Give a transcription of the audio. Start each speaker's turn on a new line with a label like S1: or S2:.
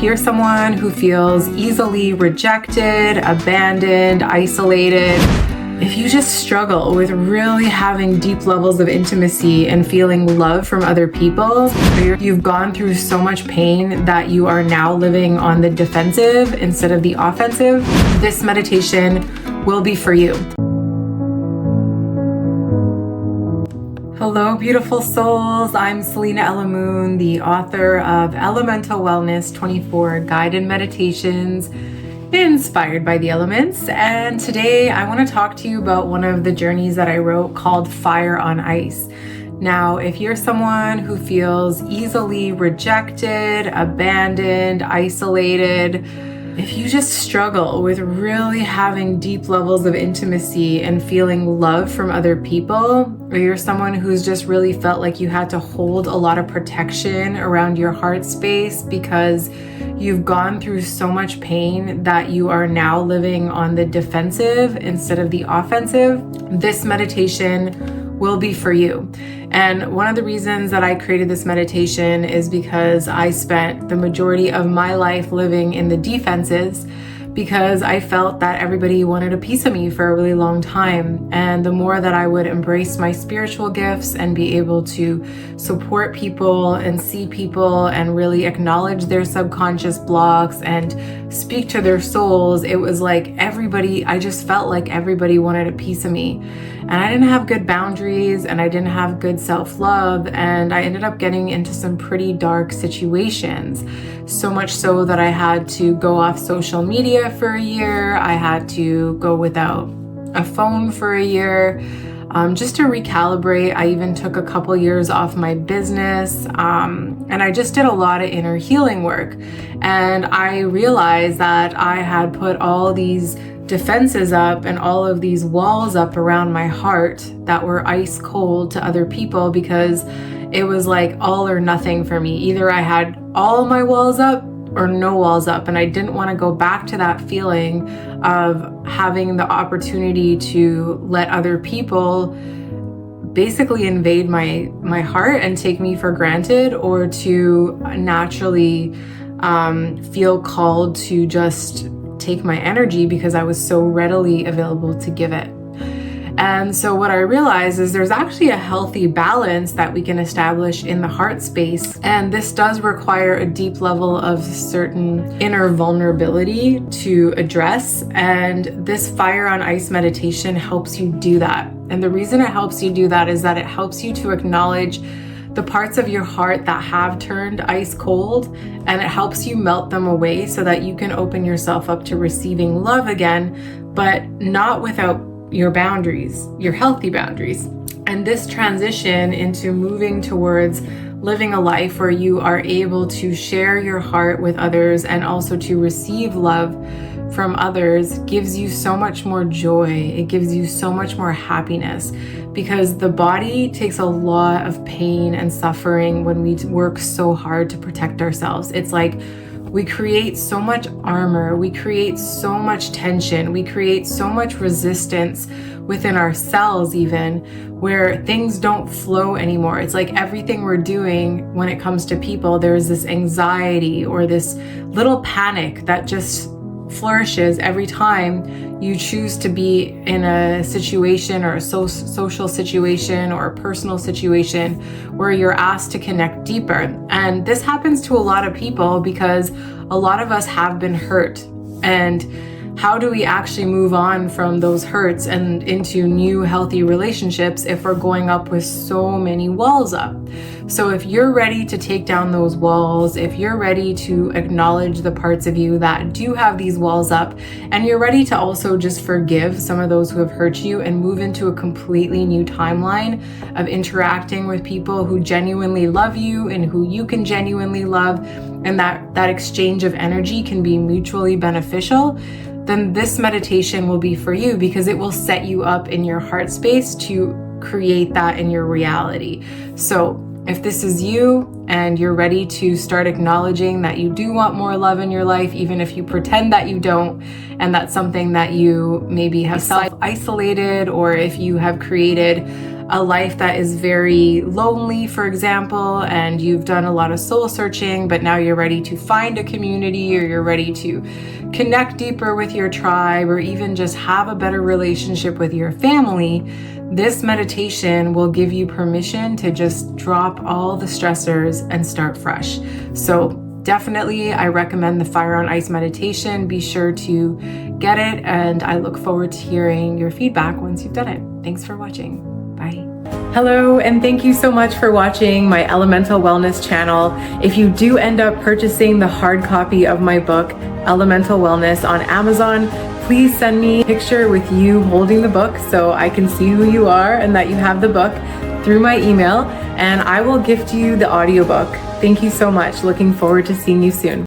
S1: if you're someone who feels easily rejected, abandoned, isolated, if you just struggle with really having deep levels of intimacy and feeling love from other people, or you've gone through so much pain that you are now living on the defensive instead of the offensive, this meditation will be for you. Hello, beautiful souls. I'm Selena Ella Moon, the author of Elemental Wellness 24 Guided Meditations inspired by the elements. And today I want to talk to you about one of the journeys that I wrote called Fire on Ice. Now, if you're someone who feels easily rejected, abandoned, isolated, if you just struggle with really having deep levels of intimacy and feeling love from other people, or you're someone who's just really felt like you had to hold a lot of protection around your heart space because you've gone through so much pain that you are now living on the defensive instead of the offensive, this meditation will be for you. And one of the reasons that I created this meditation is because I spent the majority of my life living in the defenses because I felt that everybody wanted a piece of me for a really long time. And the more that I would embrace my spiritual gifts and be able to support people and see people and really acknowledge their subconscious blocks and speak to their souls, it was like I just felt like everybody wanted a piece of me. And I didn't have good boundaries and I didn't have good self-love, and I ended up getting into some pretty dark situations. So much so that I had to go off social media for a year. I had to go without a phone for a year, just to recalibrate. I even took a couple years off my business, and I just did a lot of inner healing work. And I realized that I had put all these defenses up and all of these walls up around my heart that were ice cold to other people because it was like all or nothing for me. Either I had all my walls up or no walls up, and I didn't want to go back to that feeling of having the opportunity to let other people basically invade my heart and take me for granted, or to naturally feel called to just take my energy because I was so readily available to give it. And so what I realized is there's actually a healthy balance that we can establish in the heart space. And this does require a deep level of certain inner vulnerability to address. And this Fire on Ice meditation helps you do that. And the reason it helps you do that is that it helps you to acknowledge the parts of your heart that have turned ice cold, and it helps you melt them away so that you can open yourself up to receiving love again, but not without your boundaries, your healthy boundaries. And this transition into moving towards living a life where you are able to share your heart with others and also to receive love from others gives you so much more joy. It gives you so much more happiness, because the body takes a lot of pain and suffering when we work so hard to protect ourselves. It's like we create so much armor, we create so much tension, we create so much resistance within ourselves even, where things don't flow anymore. It's like everything we're doing when it comes to people, there's this anxiety or this little panic that just flourishes every time you choose to be in a situation or a social situation or a personal situation where you're asked to connect deeper. And this happens to a lot of people because a lot of us have been hurt. And how do we actually move on from those hurts and into new healthy relationships if we're going up with so many walls up? So if you're ready to take down those walls, if you're ready to acknowledge the parts of you that do have these walls up, and you're ready to also just forgive some of those who have hurt you and move into a completely new timeline of interacting with people who genuinely love you and who you can genuinely love, and that exchange of energy can be mutually beneficial, then this meditation will be for you, because it will set you up in your heart space to create that in your reality. So if this is you and you're ready to start acknowledging that you do want more love in your life, even if you pretend that you don't, and that's something that you maybe have self-isolated, or if you have created a life that is very lonely, for example, and you've done a lot of soul searching, but now you're ready to find a community, or you're ready to connect deeper with your tribe, or even just have a better relationship with your family, this meditation will give you permission to just drop all the stressors and start fresh. So definitely, I recommend the Fire on Ice meditation. Be sure to get it, and I look forward to hearing your feedback once you've done it. Thanks for watching. Bye. Hello, and thank you so much for watching my Elemental Wellness channel. If you do end up purchasing the hard copy of my book, Elemental Wellness, on Amazon, please send me a picture with you holding the book so I can see who you are and that you have the book through my email, and I will gift you the audiobook. Thank you so much. Looking forward to seeing you soon.